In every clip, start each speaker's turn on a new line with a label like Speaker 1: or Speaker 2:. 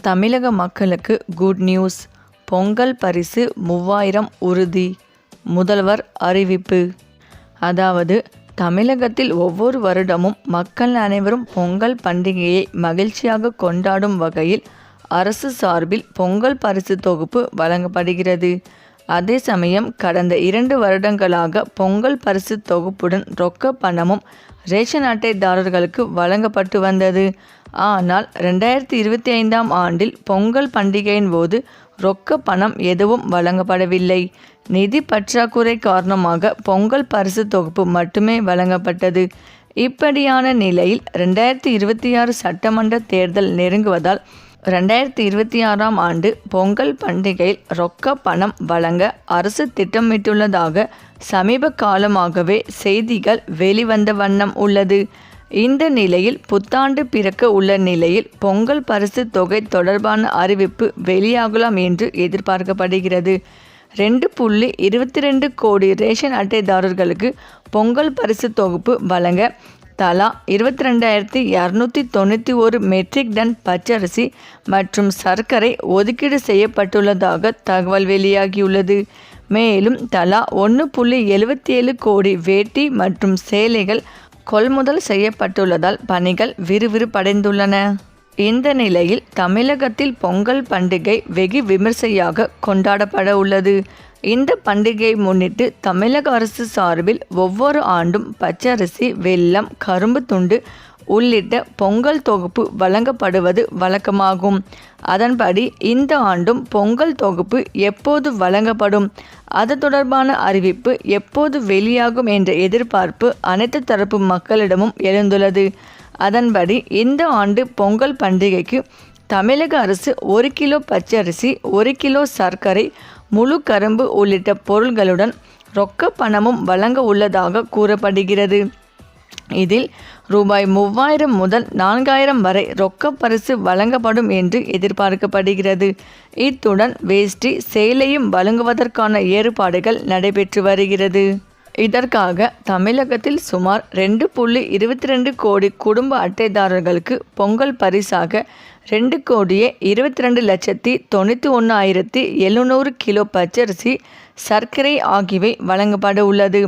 Speaker 1: தமிழக மக்களுக்கு good news. Pongal பரிசு 3000 உறுதி. முதல்வர் அறிவிப்பு. அதாவது தமிழகத்தில் ஒவ்வொரு வருடமும் மக்கள் அனைவரும் பொங்கல் பண்டிகையை மகிழ்ச்சியாக கொண்டாடும் வகையில் அரசு சார்பில் பொங்கல் பரிசு தொகுப்பு வழங்கப்படுகிறது. அதே சமயம் கடந்த 2 வருடங்களாக பொங்கல் பரிசு தொகுப்புடன் ரொக்க பணமும் ரேஷன் அட்டைதாரர்களுக்கு வழங்கப்பட்டு வந்தது. ஆனால் 2025ஆம் ஆண்டில் பொங்கல் பண்டிகையின் போது ரொக்க பணம் எதுவும் வழங்கப்படவில்லை. நிதி பற்றாக்குறை காரணமாக பொங்கல் பரிசு தொகுப்பு மட்டுமே வழங்கப்பட்டது. இப்படியான நிலையில் 2026 சட்டமன்ற தேர்தல் நெருங்குவதால் 2026ஆம் ஆண்டு பொங்கல் பண்டிகையில் ரொக்க பணம் வழங்க அரசு திட்டமிட்டுள்ளதாக சமீப காலமாகவே செய்திகள் வெளிவந்த வண்ணம் உள்ளது. இந்த நிலையில் புத்தாண்டு பிறக்க உள்ள நிலையில் பொங்கல் பரிசு தொகை தொடர்பான அறிவிப்பு வெளியாகலாம் என்று எதிர்பார்க்கப்படுகிறது. 2.22 கோடி ரேஷன் அட்டைதாரர்களுக்கு பொங்கல் பரிசு தொகுப்பு வழங்க தலா 22,291 மெட்ரிக் டன் பச்சரிசி மற்றும் சர்க்கரை ஒதுக்கீடு செய்யப்பட்டுள்ளதாக தகவல் வெளியாகியுள்ளது. மேலும் தலா 1.77 கோடி வேட்டி மற்றும் சேலைகள் கொள்முதல் செய்யப்பட்டுள்ளதால் பணிகள் விறுவிறுப்படைந்துள்ளன. இந்த நிலையில் தமிழகத்தில் பொங்கல் பண்டிகை வெகு விமர்சையாக கொண்டாடப்பட உள்ளது. இந்த பண்டிகையை முன்னிட்டு தமிழக அரசு சார்பில் ஒவ்வொரு ஆண்டும் பச்சரிசி, வெல்லம், கரும்பு துண்டு உள்ளிட்ட பொங்கல் தொகுப்பு வழங்கப்படுவது வழக்கமாகும். அதன்படி இந்த ஆண்டும் பொங்கல் தொகுப்பு எப்போது வழங்கப்படும், அது தொடர்பான அறிவிப்பு எப்போது வெளியாகும் என்ற எதிர்பார்ப்பு அனைத்து தரப்பு மக்களிடமும் எழுந்துள்ளது. அதன்படி இந்த ஆண்டு பொங்கல் பண்டிகைக்கு தமிழக அரசு 1 கிலோ பச்சரிசி, 1 கிலோ சர்க்கரை, முழு கரும்பு உள்ளிட்ட பொருட்களுடன் ரொக்க பணமும் வழங்க உள்ளதாக கூறப்படுகிறது. இதில் ரூபாய் 3000 முதல் 4000 வரை ரொக்க பரிசு வழங்கப்படும் என்று எதிர்பார்க்கப்படுகிறது. இத்துடன் வேஷ்டி, சேலையும் வழங்குவதற்கான ஏற்பாடுகள் நடைபெற்று வருகிறது. இதற்காக தமிழகத்தில் சுமார் 2.22 கோடி குடும்ப அட்டைதாரர்களுக்கு பொங்கல் பரிசாக 2,22,91,700 கிலோ பச்சரிசி, சர்க்கரை ஆகியவை வழங்கப்பட உள்ளது.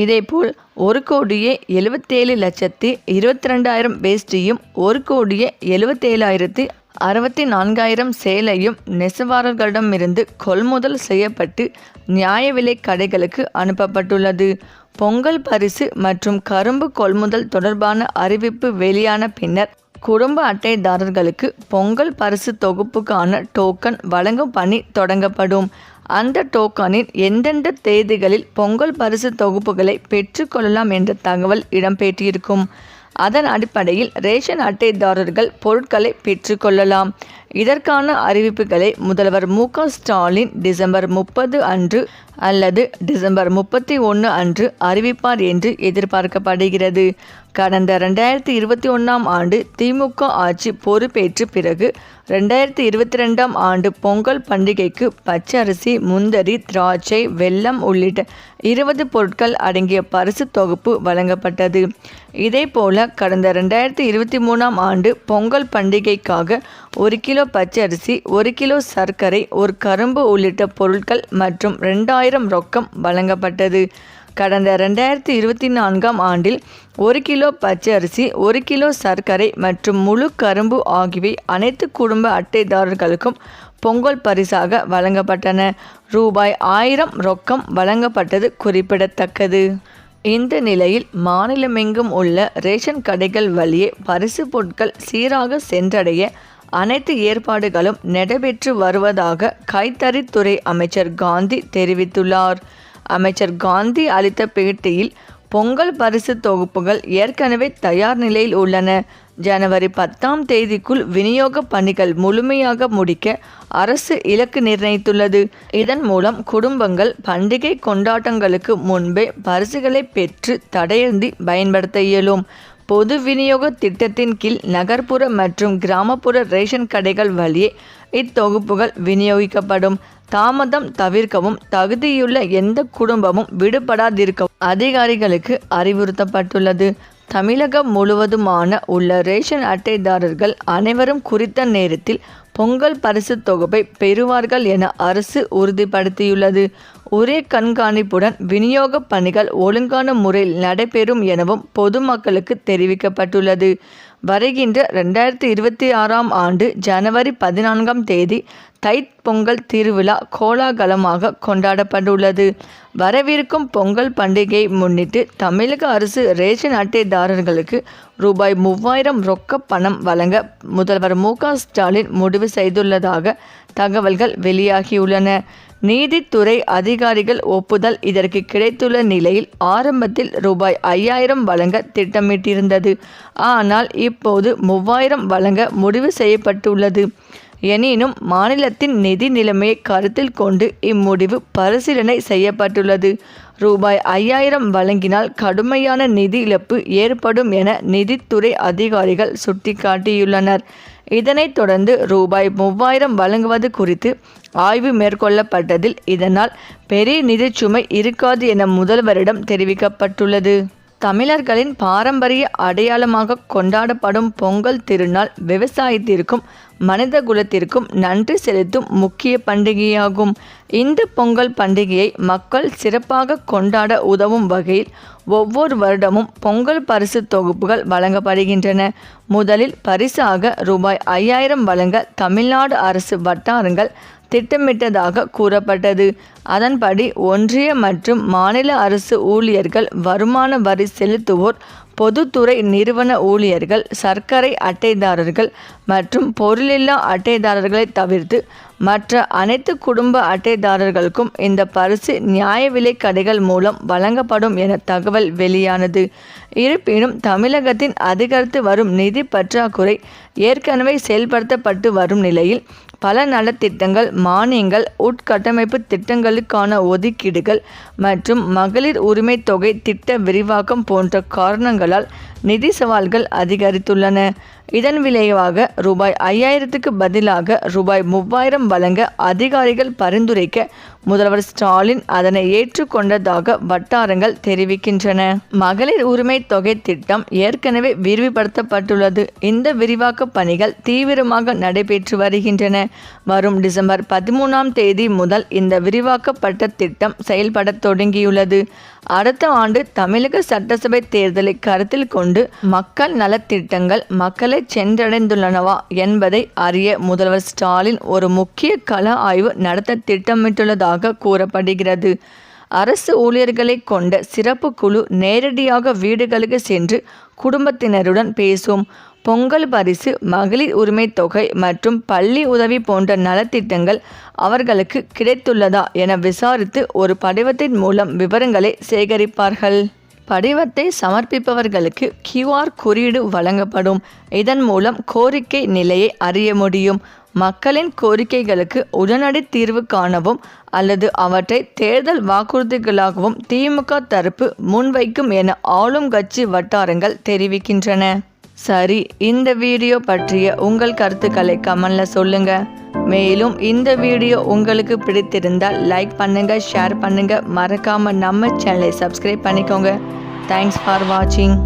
Speaker 1: இதேபோல் 1,77,22,000 வேஷ்டியும் 1,77,64,000 சேலையும் நெசவாளர்களிடமிருந்து கொள்முதல் செய்யப்பட்டு நியாய விலை கடைகளுக்கு அனுப்பப்பட்டுள்ளது. பொங்கல் பரிசு மற்றும் கரும்பு கொள்முதல் தொடர்பான அறிவிப்பு வெளியான பின்னர் குடும்ப அட்டைதாரர்களுக்கு பொங்கல் பரிசு தொகுப்புக்கான டோக்கன் வழங்கும் பணி தொடங்கப்படும். அந்த டோக்கனில் எந்தெந்த தேதிகளில் பொங்கல் பரிசு தொகுப்புகளை பெற்றுக்கொள்ளலாம் என்ற தகவல் இடம்பெற்றிருக்கும். அதன் அடிப்படையில் ரேஷன் அட்டைதாரர்கள் பொருட்களை பெற்றுக்கொள்ளலாம். இதற்கான அறிவிப்புகளை முதல்வர் மு.க. ஸ்டாலின் டிசம்பர் 30 அன்று அல்லது டிசம்பர் 31 அன்று அறிவிப்பார் என்று எதிர்பார்க்கப்படுகிறது. கடந்த 2021ஆம் ஆண்டு திமுக ஆட்சி பொறுப்பேற்ற பிறகு 2022ஆம் ஆண்டு பொங்கல் பண்டிகைக்கு பச்சரிசி, முந்தரி, திராட்சை, வெல்லம் உள்ளிட்ட 20 பொருட்கள் அடங்கிய பரிசு தொகுப்பு வழங்கப்பட்டது. இதேபோல கடந்த 2023ஆம் ஆண்டு பொங்கல் பண்டிகைக்காக 1 கிலோ பச்சரிசி, 1 கிலோ சர்க்கரை, 1 கரும்பு உள்ளிட்ட பொருட்கள் மற்றும் 2000 ரொக்கம் வழங்கப்பட்டது. கடந்த 2024ஆம் ஆண்டில் 1 கிலோ பச்சரிசி, 1 கிலோ சர்க்கரை மற்றும் முழு கரும்பு ஆகியவை அனைத்து குடும்ப அட்டைதாரர்களுக்கும் பொங்கல் பரிசாக வழங்கப்பட்டன. ரூபாய் 1000 ரொக்கம் வழங்கப்பட்டது குறிப்பிடத்தக்கது. இந்த நிலையில் மாநிலமெங்கும் உள்ள ரேஷன் கடைகள் வழியே பரிசு பொருட்கள் சீராக சென்றடைய அனைத்து ஏற்பாடுகளும் நடைபெற்று வருவதாக கைத்தறித்துறை அமைச்சர் காந்தி தெரிவித்துள்ளார். அமைச்சர் காந்தி அளித்த பேட்டியில் பொங்கல் பரிசு தொகுப்புகள் ஏற்கனவே தயார் நிலையில் உள்ளன. ஜனவரி 10ஆம் தேதிக்குள் விநியோக பணிகள் முழுமையாக முடிக்க அரசு இலக்கு நிர்ணயித்துள்ளது. இதன் மூலம் குடும்பங்கள் பண்டிகை கொண்டாட்டங்களுக்கு முன்பே பரிசுகளை பெற்று தடையின்றி பயன்படுத்த இயலும். பொது விநியோக திட்டத்தின் கீழ் நகர்ப்புற மற்றும் கிராமப்புற ரேஷன் கடைகள் வழியே இத்தொகுப்புகள் விநியோகிக்கப்படும். தாமதம் தவிர்க்கவும் தகுதியுள்ள எந்த குடும்பமும் விடுபடாதிருக்கவும் அதிகாரிகளுக்கு அறிவுறுத்தப்பட்டுள்ளது. தமிழகம் முழுவதுமான உள்ள ரேஷன் அட்டைதாரர்கள் அனைவரும் குறித்த நேரத்தில் பொங்கல் பரிசு தொகுப்பை பெறுவார்கள் என அரசு உறுதிப்படுத்தியுள்ளது. ஒரே கண்காணிப்புடன் விநியோக பணிகள் ஒழுங்கான முறையில் நடைபெறும் எனவும் பொதுமக்களுக்கு தெரிவிக்கப்பட்டுள்ளது. வருகின்ற 2026ஆம் ஆண்டு ஜனவரி 14ஆம் தேதி தைப் பொங்கல் திருவிழா கோலாகலமாக கொண்டாடப்பட்டுள்ளது. வரவிருக்கும் பொங்கல் பண்டிகையை முன்னிட்டு தமிழக அரசு ரேஷன் அட்டைதாரர்களுக்கு ரூபாய் 3000 ரொக்க பணம் வழங்க முதல்வர் மு.க. ஸ்டாலின் முடிவு செய்துள்ளதாக தகவல்கள் வெளியாகியுள்ளன. நீதித்துறை அதிகாரிகள் ஒப்புதல் இதற்கு கிடைத்துள்ள நிலையில் ஆரம்பத்தில் ரூபாய் 5000 வழங்க திட்டமிட்டிருந்தது. ஆனால் இப்போது 3000 வழங்க முடிவு செய்யப்பட்டுள்ளது. எனினும் மாநிலத்தின் நிதி நிலைமையை கருத்தில் கொண்டு இம்முடிவு பரிசீலனை செய்யப்பட்டுள்ளது. ரூபாய் 5000 வழங்கினால் கடுமையான நிதி இழப்பு ஏற்படும் என நிதித்துறை அதிகாரிகள் சுட்டிக்காட்டியுள்ளனர். இதனைத் தொடர்ந்து ரூபாய் 3000 வழங்குவது குறித்து ஆய்வு மேற்கொள்ளப்பட்டதில் இதனால் பெரிய நிதிச்சுமை இருக்காது என முதல்வரிடம் தெரிவிக்கப்பட்டுள்ளது. தமிழர்களின் பாரம்பரிய அடையாளமாக கொண்டாடப்படும் பொங்கல் திருநாள் விவசாயத்திற்கும் மனித குலத்திற்கும் நன்றி செலுத்தும் முக்கிய பண்டிகையாகும். இந்த பொங்கல் பண்டிகையை மக்கள் சிறப்பாக கொண்டாட உதவும் வகையில் ஒவ்வொரு வருடமும் பொங்கல் பரிசு தொகுப்புகள் வழங்கப்படுகின்றன. முதலில் பரிசாக ரூபாய் 5000 வழங்க தமிழ்நாடு அரசு வட்டாரங்கள் திட்டமிட்டதாக கூறப்பட்டது. அதன்படி ஒன்றிய மற்றும் மாநில அரசு ஊழியர்கள், வருமான வரி செலுத்துவோர், பொதுத்துறை நிறுவன ஊழியர்கள், சர்க்கரை அட்டைதாரர்கள் மற்றும் பொருளில்லா அட்டைதாரர்களை தவிர்த்து மற்ற அனைத்து குடும்ப அட்டைதாரர்களுக்கும் இந்த பரிசு நியாய விலை கடைகள் மூலம் வழங்கப்படும் என தகவல் வெளியானது. இருப்பினும் தமிழகத்தின் அதிகரித்து வரும் நிதி பற்றாக்குறை ஏற்கனவே செயல்படுத்தப்பட்டு வரும் நிலையில் பல நலத்திட்டங்கள், மானியங்கள், உட்கட்டமைப்பு திட்டங்களுக்கான ஒதுக்கீடுகள் மற்றும் மகளிர் உரிமை தொகை திட்ட விரிவாக்கம் போன்ற காரணங்களால் நிதி சவால்கள் அதிகரித்துள்ளன. இதன் விளைவாக ரூபாய் 5000க்கு பதிலாக ரூபாய் 3000 வழங்க அதிகாரிகள் பரிந்துரைக்க முதல்வர் ஸ்டாலின் அதனை ஏற்றுக்கொண்டதாக வட்டாரங்கள் தெரிவிக்கின்றன. மகளிர் உரிமை தொகை திட்டம் ஏற்கனவே விரிவுபடுத்தப்பட்டுள்ளது. இந்த விரிவாக்க பணிகள் தீவிரமாக நடைபெற்று வருகின்றன. வரும் டிசம்பர் 13ஆம் தேதி முதல் இந்த விரிவாக்கப்பட்ட திட்டம் செயல்பட தொடங்கியுள்ளது. அடுத்த ஆண்டு தமிழக சட்டசபை தேர்தலை கருத்தில் கொண்டு மக்கள் நலத்திட்டங்கள் மக்களை சென்றடைந்துள்ளனவா என்பதை அறிய முதல்வர் ஸ்டாலின் ஒரு முக்கிய கள ஆய்வு நடத்த திட்டமிட்டுள்ளதாக கூறப்படுகிறது. அரசு ஊழியர்களை கொண்ட சிறப்பு குழு நேரடியாக வீடுகளுக்கு சென்று குடும்பத்தினருடன் பேசும். பொங்கல் பரிசு, மகளிர் உரிமை தொகை மற்றும் பள்ளி உதவி போன்ற நலத்திட்டங்கள் அவர்களுக்கு கிடைத்துள்ளதா என விசாரித்து ஒரு படிவத்தின் மூலம் விவரங்களை சேகரிப்பார்கள். படிவத்தை சமர்ப்பிப்பவர்களுக்கு QR குறியீடு வழங்கப்படும். இதன் மூலம் கோரிக்கை நிலையை அறிய முடியும். மக்களின் கோரிக்கைகளுக்கு உடனடி தீர்வு காணவும் அல்லது அவற்றை தேர்தல் வாக்குறுதிகளாகவும் திமுக தரப்பு முன்வைக்கும் என ஆளும் கட்சி வட்டாரங்கள் தெரிவிக்கின்றன. சரி, இந்த வீடியோ பற்றிய உங்கள் கருத்துக்களை கமெண்ட்ல சொல்லுங்க. மேலும் இந்த வீடியோ உங்களுக்கு பிடித்திருந்தால் லைக் பண்ணுங்க, ஷேர் பண்ணுங்க, மறக்காம நம்ம சேனலை சப்ஸ்கிரைப் பண்ணிக்கோங்க. தேங்க்ஸ் ஃபார் வாட்சிங்.